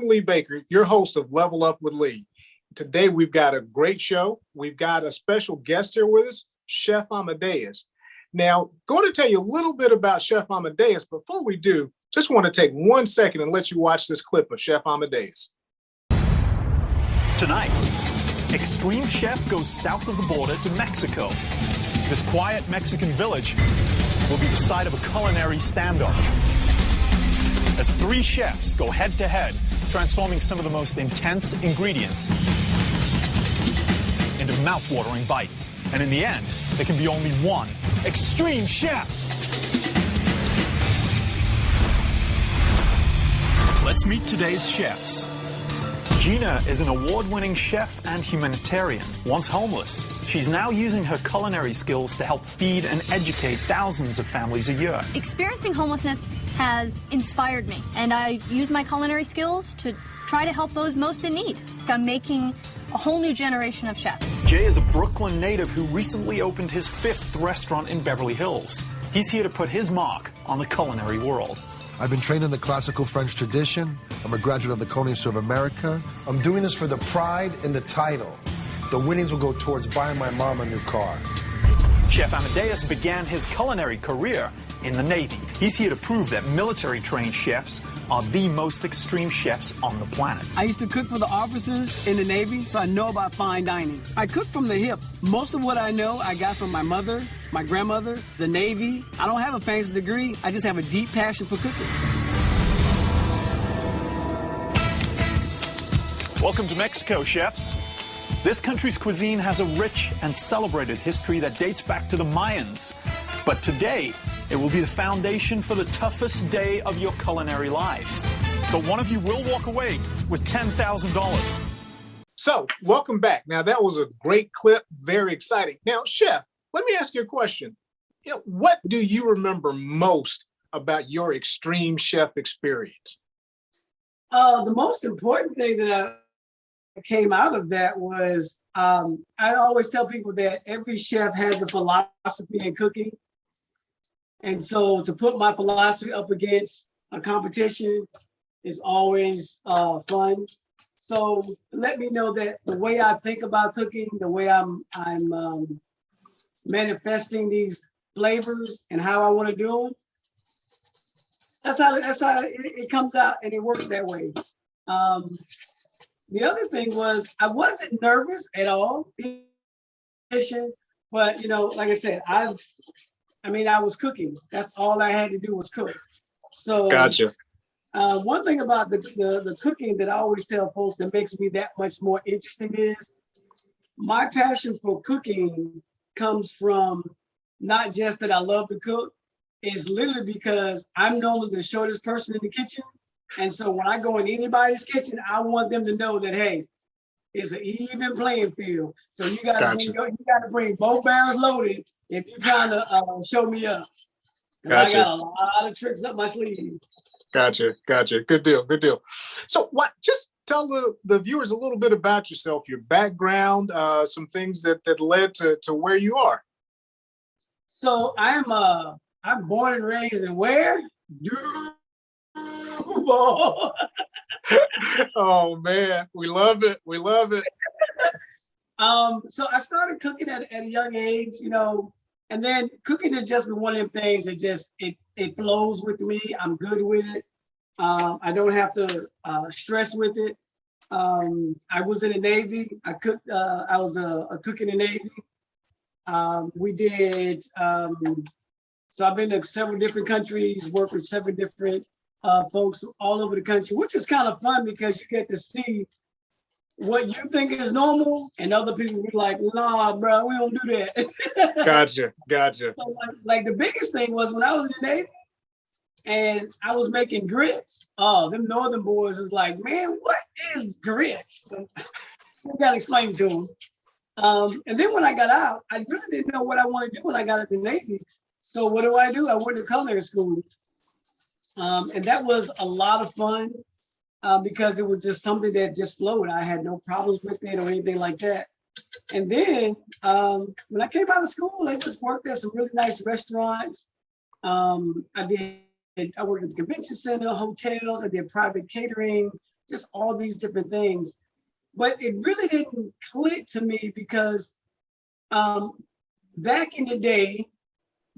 I'm Lee Baker, your host of Level Up with Lee. Today, we've got a great show. We've got a special guest here with us, Chef Amadeus. Now, going to tell you a little bit about Chef Amadeus. Before we do, just want to take 1 second and let you watch this clip of Chef Amadeus. Tonight, Extreme Chef goes south of the border to Mexico. This quiet Mexican village will be the site of a culinary standoff, as three chefs go head-to-head, transforming some of the most intense ingredients into mouth-watering bites. And in the end, there can be only one Extreme Chef. Let's meet today's chefs. Gina is an award-winning chef and humanitarian. Once homeless, she's now using her culinary skills to help feed and educate thousands of families a year. Experiencing homelessness has inspired me, and I use my culinary skills to try to help those most in need. I'm making a whole new generation of chefs. Jay is a Brooklyn native who recently opened his 5th restaurant in Beverly Hills. He's here to put his mark on the culinary world. I've been trained in the classical French tradition. I'm a graduate of the Culinary of America. I'm doing this for the pride and the title. The winnings will go towards buying my mom a new car. Chef Amadeus began his culinary career in the Navy. He's here to prove that military-trained chefs are the most extreme chefs on the planet. I used to cook for the officers in the Navy, so I know about fine dining. I cook from the hip. Most of what I know I got from my mother, my grandmother, the Navy. I don't have a fancy degree. I just have a deep passion for cooking. Welcome to Mexico, chefs. This country's cuisine has a rich and celebrated history that dates back to the Mayans. But today, it will be the foundation for the toughest day of your culinary lives. But one of you will walk away with $10,000. So, welcome back. Now, that was a great clip, very exciting. Now, Chef, let me ask you a question. What do you remember most about your Extreme Chef experience? The most important thing that came out of that was, I always tell people that every chef has a philosophy in cooking. And so to put my philosophy up against a competition is always fun. So let me know that the way I think about cooking, the way I'm manifesting these flavors and how I want to do them, that's how it comes out, and it works that way. The other thing was I wasn't nervous at all, but like I said, I was cooking. That's all I had to do was cook. So Gotcha. One thing about the cooking that I always tell folks that makes me that much more interesting is my passion for cooking comes from not just that I love to cook, it's literally because I'm normally the shortest person in the kitchen. And so when I go in anybody's kitchen, I want them to know that, hey, it's an even playing field. So you gotta bring both barrels loaded if you're trying to show me up. Gotcha. I got a lot of tricks up my sleeve. Gotcha. Good deal. So just tell the viewers a little bit about yourself, your background, some things that led to where you are. So I'm born and raised in where? Oh man, we love it. So I started cooking at a young age, and then cooking has just been one of them things that just it flows with me. I'm good with it. I don't have to stress with it. I was in the Navy. I cooked. I was a cook in the Navy. We did. So I've been to several different countries, worked with several different folks all over the country, which is kind of fun because you get to see what you think is normal, and other people be like, "Nah, bro, we don't do that." Gotcha. So, like the biggest thing was when I was in the Navy, and I was making grits. Oh, them Northern boys was like, "Man, what is grits?" So I got to explain it to them. And then when I got out, I really didn't know what I wanted to do when I got out the Navy. So what do? I went to culinary school. And that was a lot of fun because it was just something that just flowed. I had no problems with it or anything like that. And then when I came out of school, I just worked at some really nice restaurants. I worked at the convention center, hotels. I did private catering. just all these different things. But it really didn't click to me because back in the day,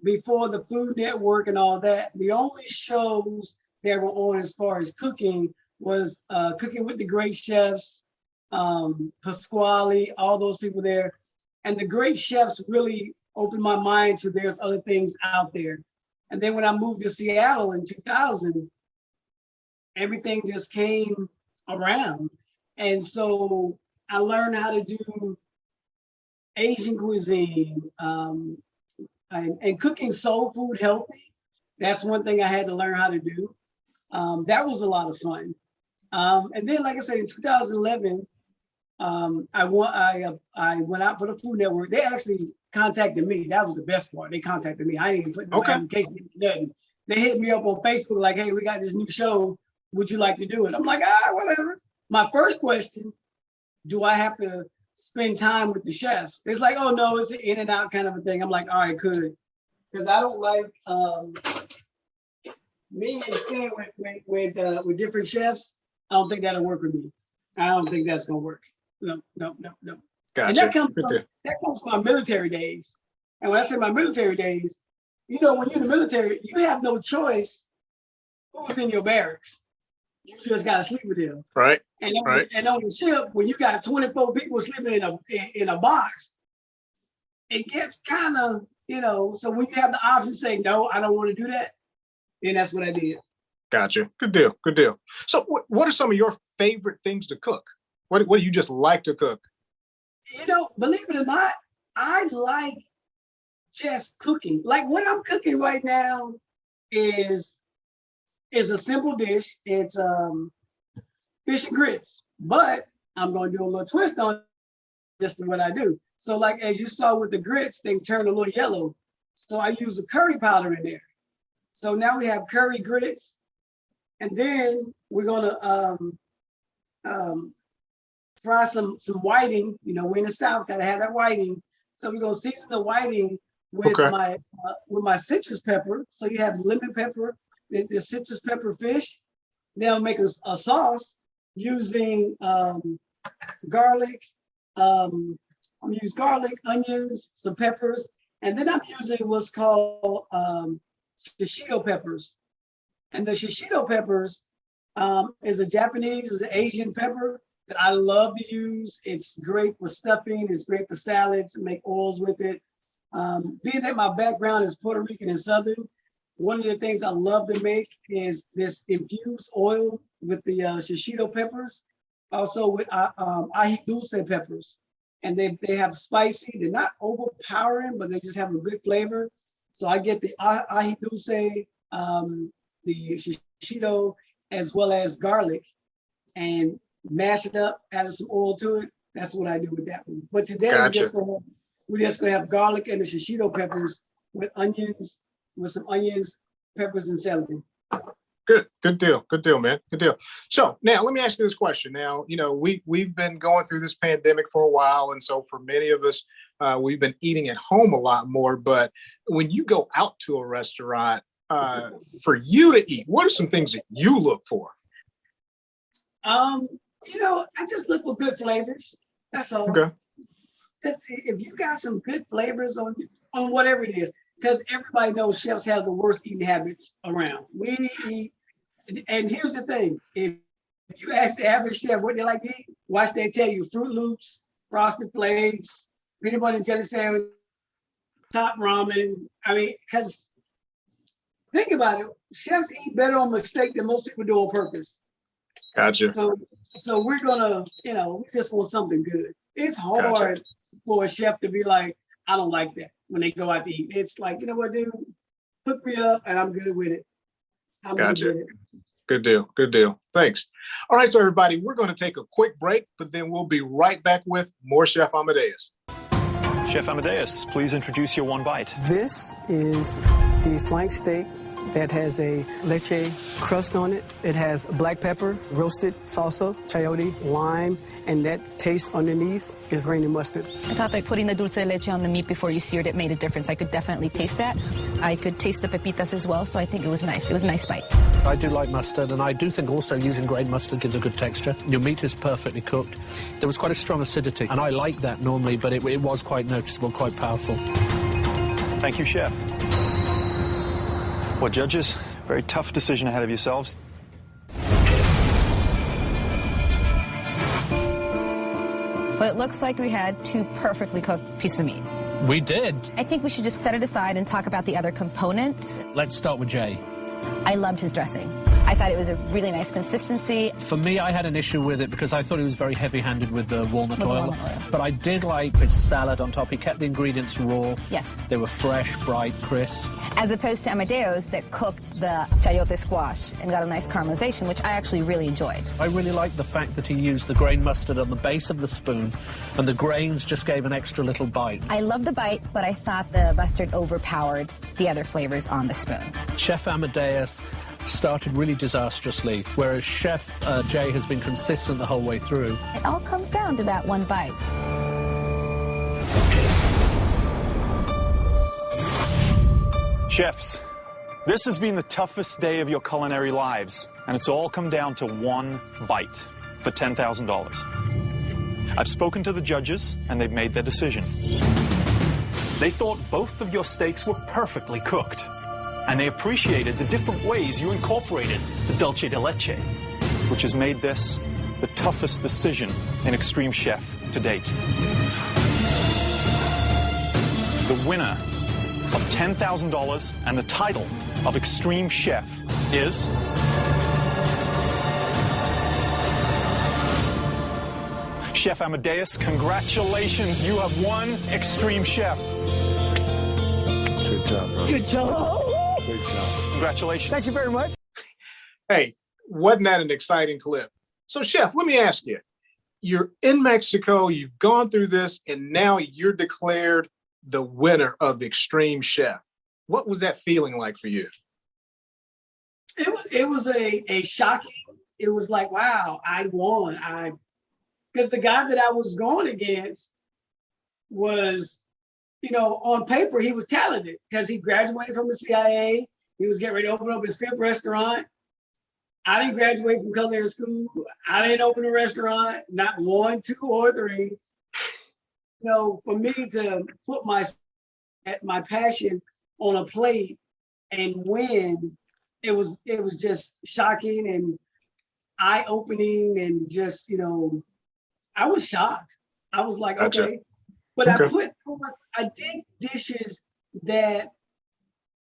before the Food Network and all that, the only shows that were on as far as cooking was Cooking with the Great Chefs, Pasquale, all those people there. And the great chefs really opened my mind to there's other things out there. And then when I moved to Seattle in 2000, everything just came around. And so I learned how to do Asian cuisine and cooking soul food healthy. That's one thing I had to learn how to do. That was a lot of fun. And then, like I said, in 2011, I went out for the Food Network. They actually contacted me. That was the best part. They contacted me. I didn't even put no application in, nothing. They hit me up on Facebook like, hey, we got this new show. Would you like to do it? I'm like, whatever. My first question, do I have to spend time with the chefs? It's like, oh no, it's an in and out kind of a thing. I'm like, all right, could. Because I don't like me and staying with different chefs. I don't think that'll work with me. I don't think that's gonna work. No. Gotcha. And that comes from my military days. And when I say my military days, you know, when you're in the military, you have no choice who's in your barracks. You just gotta sleep with him. Right. And on the ship, when you got 24 people sleeping in a box, it gets kind of, you know, so when you have the option to say, no, I don't want to do that, then that's what I did. Gotcha. Good deal. Good deal. So what are some of your favorite things to cook? What do you just like to cook? You know, believe it or not, I like just cooking. Like what I'm cooking right now is a simple dish. It's fish and grits, but I'm going to do a little twist on just what I do. So like, as you saw with the grits, they turn a little yellow. So I use a curry powder in there. So now we have curry grits, and then we're gonna fry some whiting. You know, we're in the South, gotta have that whiting. So we're gonna season the whiting with my citrus pepper. So you have lemon pepper, the citrus pepper fish. Then I'll make a sauce using garlic. I'm gonna use garlic, onions, some peppers, and then I'm using what's called shishito peppers. And the shishito peppers is an Asian pepper that I love to use. It's great for stuffing, it's great for salads, and make oils with it. Being that my background is Puerto Rican and Southern, one of the things I love to make is this infused oil with the shishito peppers, also with ají dulce peppers. And they have spicy, they're not overpowering, but they just have a good flavor. So I get the ají dulce, the shishito, as well as garlic, and mash it up, add some oil to it. That's what I do with that one. But today we're just gonna have garlic and the shishito peppers with some onions, peppers, and celery. Good deal, man. Good deal. So now let me ask you this question. Now, you know, we've been going through this pandemic for a while. And so for many of us, we've been eating at home a lot more. But when you go out to a restaurant, for you to eat, what are some things that you look for? You know, I just look for good flavors. That's all. Okay. If you got some good flavors on whatever it is, because everybody knows chefs have the worst eating habits around. We eat, and here's the thing: if you ask the average chef what they like to eat, watch they tell you Fruit Loops, Frosted Flakes, peanut butter and jelly sandwich, top ramen. I mean, because think about it, chefs eat better on mistake than most people do on purpose. Gotcha. So we're gonna, you know, we just want something good. It's hard for a chef to be like, I don't like that when they go out to eat. It's like, you know what, dude, hook me up and I'm good with it. Gotcha. Good deal. Thanks. All right, so everybody, we're going to take a quick break, but then we'll be right back with more Chef Amadeus. Chef Amadeus, please introduce your one bite. This is the flank steak that has a leche crust on it. It has black pepper, roasted salsa, chayote, lime, and that taste underneath is grainy mustard. I thought that putting the dulce de leche on the meat before you seared it made a difference. I could definitely taste that. I could taste the pepitas as well, so I think it was nice. It was a nice bite. I do like mustard, and I do think also using grained mustard gives a good texture. Your meat is perfectly cooked. There was quite a strong acidity, and I like that normally, but it was quite noticeable, quite powerful. Thank you, Chef. Well, judges, very tough decision ahead of yourselves. But it looks like we had 2 perfectly cooked pieces of meat. We did. I think we should just set it aside and talk about the other components. Let's start with Jay. I loved his dressing. I thought it was a really nice consistency. For me, I had an issue with it because I thought he was very heavy-handed with the walnut oil. Walnut oil. But I did like his salad on top. He kept the ingredients raw. Yes. They were fresh, bright, crisp. As opposed to Amadeus that cooked the chayote squash and got a nice caramelization, which I actually really enjoyed. I really liked the fact that he used the grain mustard on the base of the spoon, and the grains just gave an extra little bite. I love the bite, but I thought the mustard overpowered the other flavors on the spoon. Chef Amadeus started really disastrously, whereas Chef Jay has been consistent the whole way through. It all comes down to that one bite. Chefs, this has been the toughest day of your culinary lives, and it's all come down to one bite for $10,000. I've spoken to the judges, and they've made their decision. They thought both of your steaks were perfectly cooked, and they appreciated the different ways you incorporated the dulce de leche, which has made this the toughest decision in Extreme Chef to date. The winner of $10,000 and the title of Extreme Chef is Chef Amadeus. Congratulations, you have won Extreme Chef. Good job, bro. Good job. Good job. Congratulations. Thank you very much. Hey, wasn't that an exciting clip? So, Chef, let me ask you. You're in Mexico, you've gone through this, and now you're declared the winner of Extreme Chef. What was that feeling like for you? It was a shocking. It was like, wow, I won. Because the guy that I was going against was, on paper, he was talented because he graduated from the CIA. He was getting ready to open up his 5th restaurant. I didn't graduate from culinary school. I didn't open a restaurant, not 1, 2, or 3. For me to put my passion on a plate and win, it was just shocking and eye-opening, and just, I was shocked. I was like, Gotcha. okay. But Okay. I did dishes that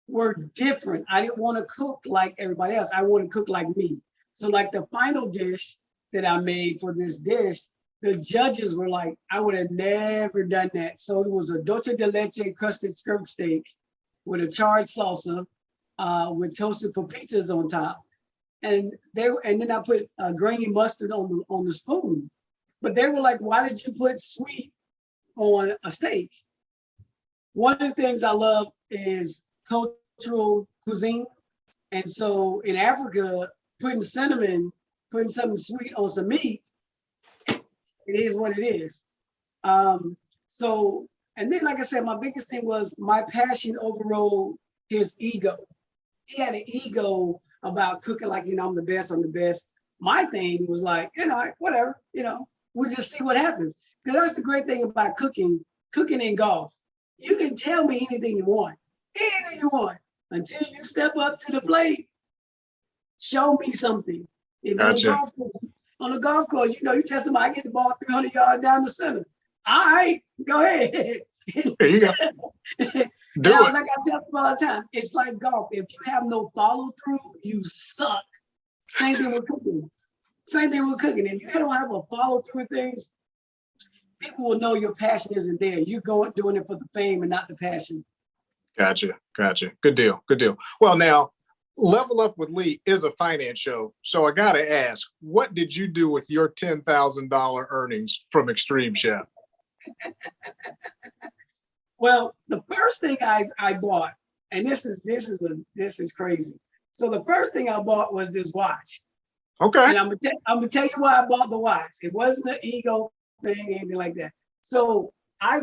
were different. I didn't want to cook like everybody else. I wanted to cook like me. So like the final dish that I made for this dish, the judges were like, I would have never done that. So it was a dulce de leche crusted skirt steak with a charred salsa with toasted pepitas on top. And then I put grainy mustard on the spoon. But they were like, why did you put sweet on a steak? One of the things I love is cultural cuisine. And so in Africa, putting something sweet on some meat, it is what it is. And then, like I said, my biggest thing was my passion overrode his ego. He had an ego about cooking like, I'm the best, I'm the best. My thing was like, whatever, we'll just see what happens. Because that's the great thing about cooking and golf. You can tell me anything you want, until you step up to the plate. Show me something. Gotcha. On a golf course, you tell somebody, I get the ball 300 yards down the center. All right, go ahead. There you go. Do it. Like I tell people all the time, it's like golf. If you have no follow through, you suck. Same thing with cooking. If you don't have a follow through things, people will know your passion isn't there. You're doing it for the fame and not the passion. Gotcha. Good deal. Well, now, Level Up with Lee is a finance show. So I got to ask, what did you do with your $10,000 earnings from Extreme Chef? Well, the first thing I bought And this is crazy. So the first thing I bought was this watch. Okay. And I'm gonna tell you why I bought the watch. It wasn't an ego thing, anything like that. So I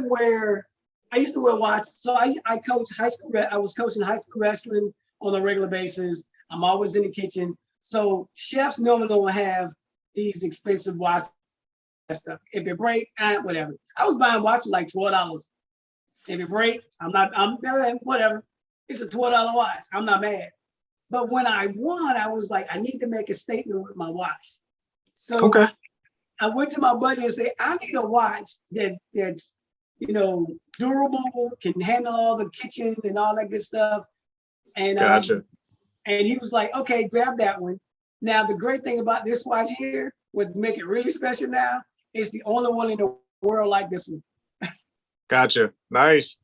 used to wear watches. So I coach high school. I was coaching high school wrestling on a regular basis. I'm always in the kitchen. So chefs normally don't have these expensive watches and stuff. If it break, whatever. I was buying watches like $12. If it break, I'm whatever. It's a $12 watch. I'm not mad. But when I won, I was like, I need to make a statement with my watch. So Okay. I went to my buddy and said, I need a watch that's durable, can handle all the kitchen and all that good stuff. And Gotcha. And he was like, okay, grab that one. Now, the great thing about this watch here, what make it really special now, is the only one in the world like this one. Gotcha. Nice.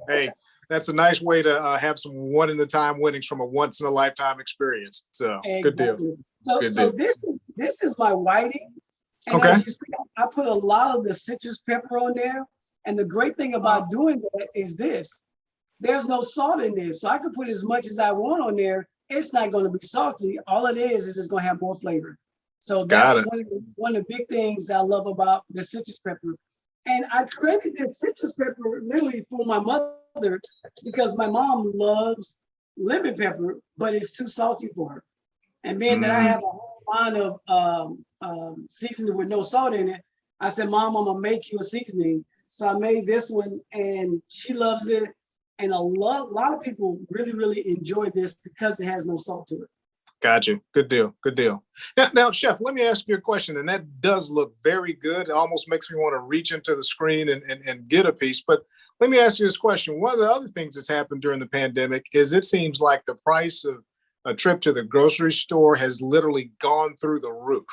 Hey, that's a nice way to have some one-in-a-time winnings from a once-in-a-lifetime experience. So Exactly. Good deal. So this is my whiting. And Okay. as you see, I put a lot of the citrus pepper on there. And the great thing about doing that is there's no salt in this. So I can put as much as I want on there. It's not going to be salty. All it is it's going to have more flavor. So that's one of the big things I love about the citrus pepper. And I created this citrus pepper literally for my mother because my mom loves lemon pepper, but it's too salty for her. And being that I have a whole line of seasoning with no salt in it, I said, Mom, I'm gonna make you a seasoning. So I made this one and she loves it. And a lot of people really, really enjoy this because it has no salt to it. Gotcha. Good deal. Now, Chef, let me ask you a question. And that does look very good. It almost makes me want to reach into the screen and get a piece. But let me ask you this question. One of the other things that's happened during the pandemic is it seems like the price of a trip to the grocery store has literally gone through the roof.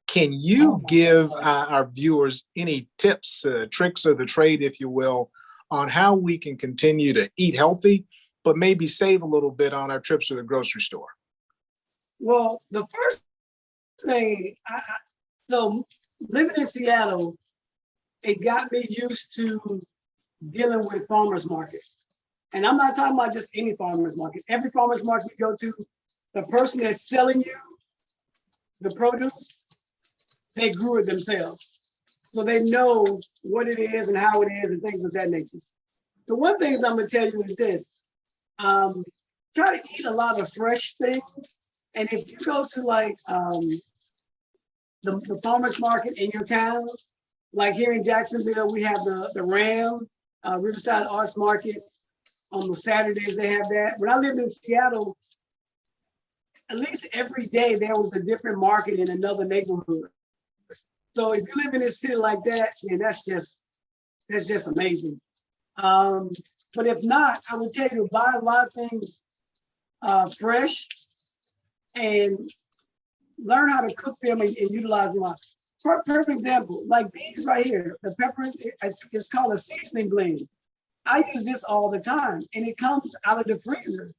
Can you give our viewers any tips, tricks of the trade, if you will, on how we can continue to eat healthy, but maybe save a little bit on our trips to the grocery store? Well, the first thing, so living in Seattle, it got me used to dealing with farmers markets. And I'm not talking about just any farmers market. Every farmers market you go to, the person that's selling you the produce, they grew it themselves. So they know what it is and how it is and things of that nature. So one thing I'm gonna tell you is this, try to eat a lot of fresh things. And if you go to like the farmers market in your town, like here in Jacksonville, we have the Ram, Riverside Arts Market. On the Saturdays, they have that. When I lived in Seattle, at least every day there was a different market in another neighborhood. So if you live in a city like that, yeah, that's just amazing. But if not, I would tell you to buy a lot of things fresh and learn how to cook them and utilize them. Perfect example, like these right here, the pepper, it's called a seasoning blend. I use this all the time, and it comes out of the freezer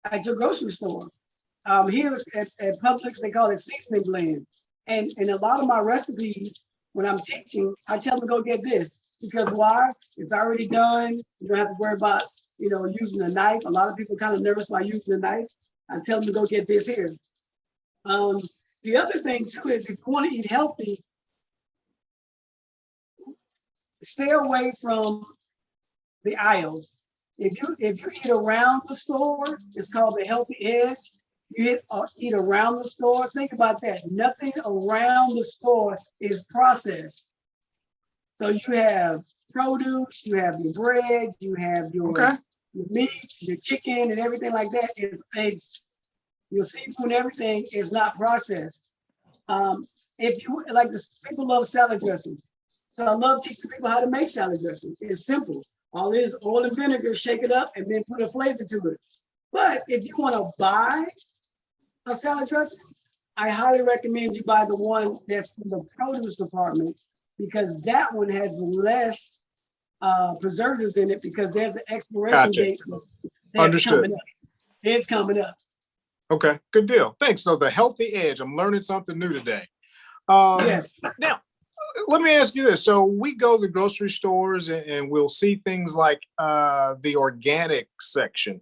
at your grocery store. Here at Publix, they call it seasoning blend. And a lot of my recipes, when I'm teaching, I tell them to go get this. Because why? It's already done. You don't have to worry about, using a knife. A lot of people kind of nervous about using a knife. I tell them to go get this here. The other thing too is if you want to eat healthy, stay away from the aisles. If you eat around the store, it's called the healthy edge. You eat around the store. Think about that. Nothing around the store is processed. So you have produce, you have your bread, you have your meats, your chicken, and everything like that. It's your seafood and everything is not processed. If you like, people love salad dressing. So I love teaching people how to make salad dressing. It's simple. All it is oil and vinegar, shake it up, and then put a flavor to it. But if you want to buy a salad dressing, I highly recommend you buy the one that's from the produce department because that one has less preservatives in it because there's an expiration date that's Understood. coming up. It's coming up. Okay, good deal. Thanks. So the healthy edge, I'm learning something new today. Yes. Now, Let me ask you this. So we go to the grocery stores and we'll see things like the organic section.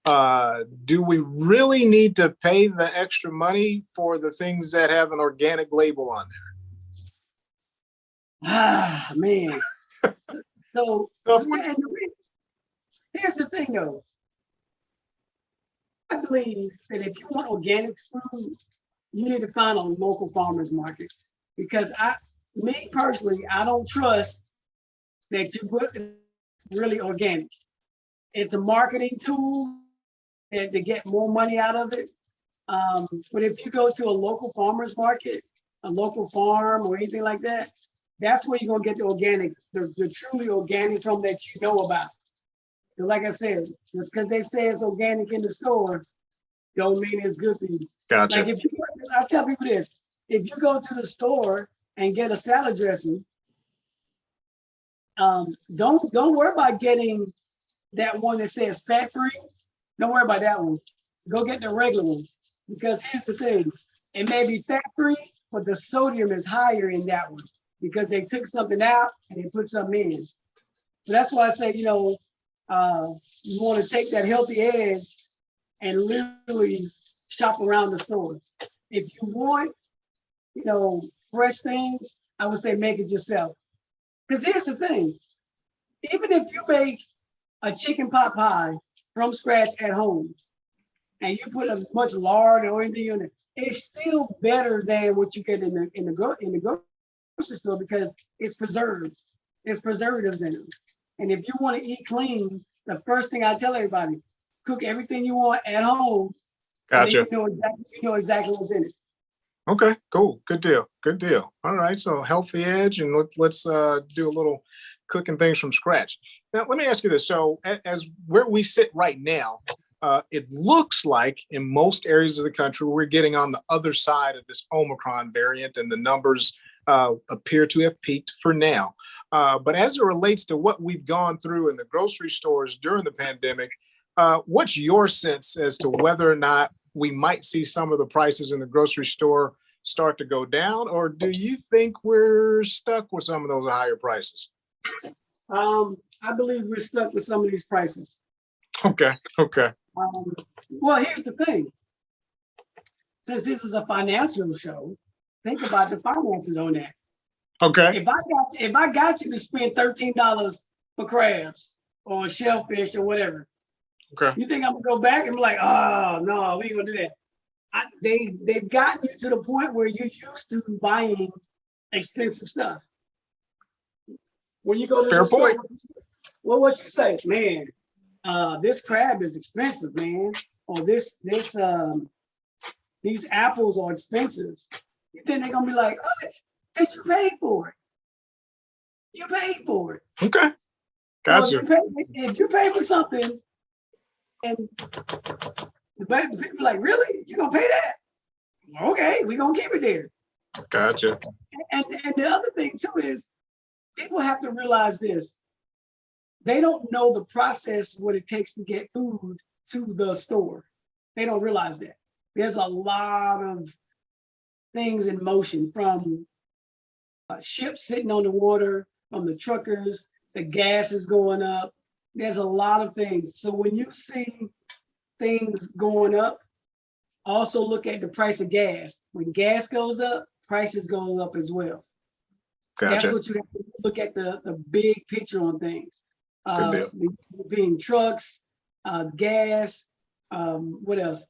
Do we really need to pay the extra money for the things that have an organic label on there? Ah, man. So, So here's the thing though. I believe that if you want organic food, you need to find a local farmer's market. Because me personally, I don't trust that you put really organic. It's a marketing tool and to get more money out of it. But if you go to a local farmer's market, a local farm or anything like that, that's where you're gonna get the organic, the truly organic from that you know about. And like I said, just because they say it's organic in the store, don't mean it's good for you. gotcha. Like I tell people this, if you go to the store and get a salad dressing, don't worry about getting that one that says fat free. Don't worry about that one. Go get the regular one. Because here's the thing, it may be fat free, but the sodium is higher in that one because they took something out and they put something in. So that's why I say, you want to take that healthy edge and literally shop around the store. If you want, fresh things, I would say make it yourself. Because here's the thing, even if you make a chicken pot pie from scratch at home, and you put as much lard or anything in it, it's still better than what you get in the grocery store because it's preserved. There's preservatives in them. And if you want to eat clean, the first thing I tell everybody, cook everything you want at home. Gotcha. You know exactly what's in it. Okay, cool. Good deal. Good deal. All right. So healthy edge, and let's do a little cooking things from scratch. Now, let me ask you this. So as where we sit right now, it looks like in most areas of the country, we're getting on the other side of this Omicron variant, and the numbers appear to have peaked for now. But as it relates to what we've gone through in the grocery stores during the pandemic, what's your sense as to whether or not we might see some of the prices in the grocery store start to go down, or do you think we're stuck with some of those higher prices? I believe we're stuck with some of these prices. Okay. Well, here's the thing. Since this is a financial show, think about the finances on that. Okay. If I got you to spend $13 for crabs or shellfish or whatever, Okay. you think I'm gonna go back and be like, oh no, we ain't gonna do that? They've gotten you to the point where you're used to buying expensive stuff. When you go to Fair the store, point. well, what you say, man? This crab is expensive, man, or these apples are expensive. You think they're gonna be like, oh, because you paid for it. You paid for it. Okay. Gotcha. So if you pay for something, and the people are like, really? You gonna pay that? Okay, we're gonna keep it there. Gotcha. And the other thing too is people have to realize this. They don't know the process, what it takes to get food to the store. They don't realize that. There's a lot of things in motion, from ships sitting on the water, from the truckers, the gas is going up. There's a lot of things. So when you see things going up, also look at the price of gas. When gas goes up, prices go up as well. Gotcha. That's what you have to look at, the big picture on things. Good deal. Being trucks, gas, what else?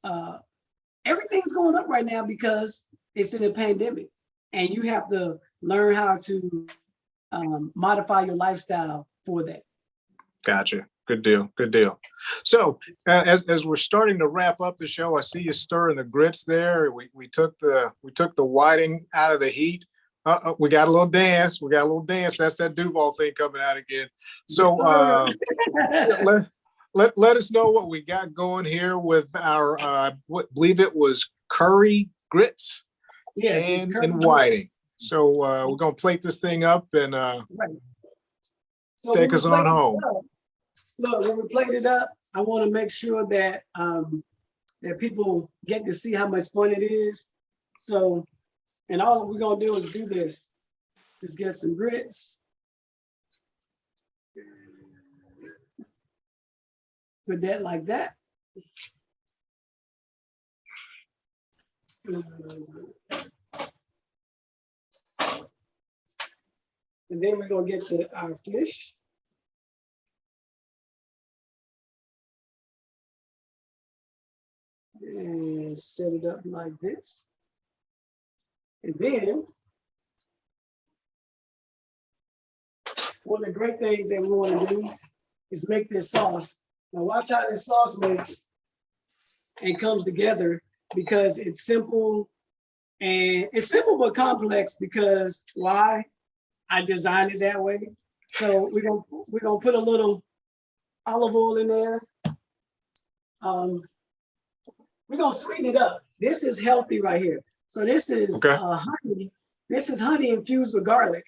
Everything's going up right now because it's in a pandemic, and you have to learn how to modify your lifestyle for that. Gotcha. Good deal. Good deal. So as we're starting to wrap up the show, I see you stirring the grits there. We took the whiting out of the heat. We got a little dance. That's that Duval thing coming out again. So let us know what we got going here with our believe it was curry grits. Yes, and whiting. So we're gonna plate this thing up and right. So take us on home. Look, when we plate it up, I want to make sure that that people get to see how much fun it is. So, and all we're gonna do is do this. Just get some grits. Put that like that. And then we're gonna get our fish. And set it up like this. And then, one of the great things that we want to do is make this sauce. Now watch how this sauce makes and comes together, because it's simple, and it's simple but complex, because why? I designed it that way. So we're gonna put a little olive oil in there. We're gonna sweeten it up. This is healthy right here. So this is honey. This is honey infused with garlic.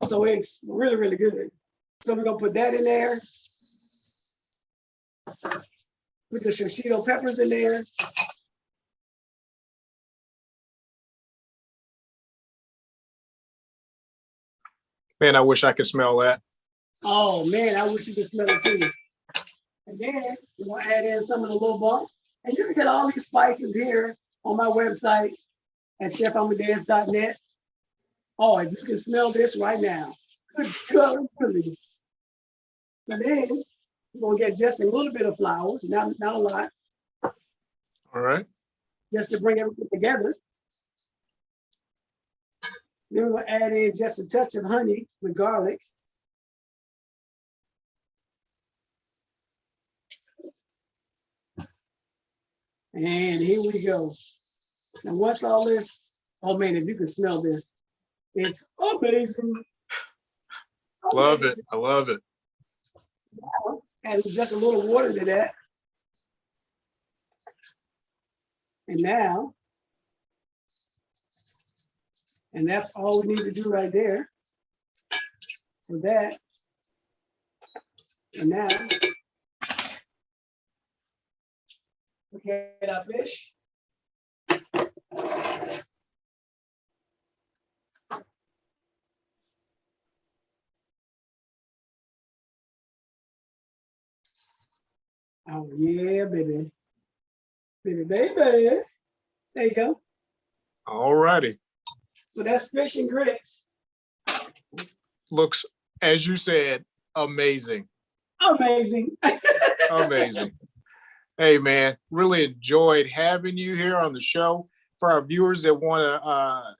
So it's really, really good. So we're gonna put that in there. Put the shishito peppers in there. Man, I wish I could smell that. Oh man, I wish you could smell it too. And then we're gonna add in some of the little bump. And you can get all these spices here on my website at chefamadeus.net. Oh, if you can smell this right now. Good God, really. And then we're gonna get just a little bit of flour, not a lot. All right. Just to bring everything together. Then we'll add in just a touch of honey with garlic. And here we go. And once all this, oh man, if you can smell this, it's amazing. Love it. I love it. Add just a little water to that. And now, and that's all we need to do right there for that. And now, look at our fish. Oh yeah, baby. Baby, baby. There you go. All righty. So that's fish and grits. Looks, as you said, amazing. Amazing. Amazing. Hey, man, really enjoyed having you here on the show. For our viewers that want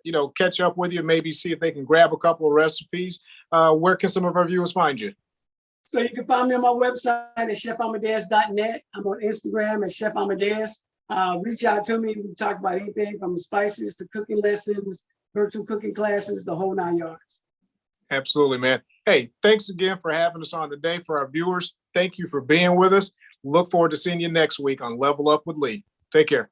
to, catch up with you, maybe see if they can grab a couple of recipes, where can some of our viewers find you? So you can find me on my website at chefamadeus.net. I'm on Instagram at Chef Amadeus. Reach out to me. We can talk about anything from spices to cooking lessons, virtual cooking classes, the whole 9 yards. Absolutely, man. Hey, thanks again for having us on today. For our viewers, thank you for being with us. Look forward to seeing you next week on Level Up with Lee. Take care.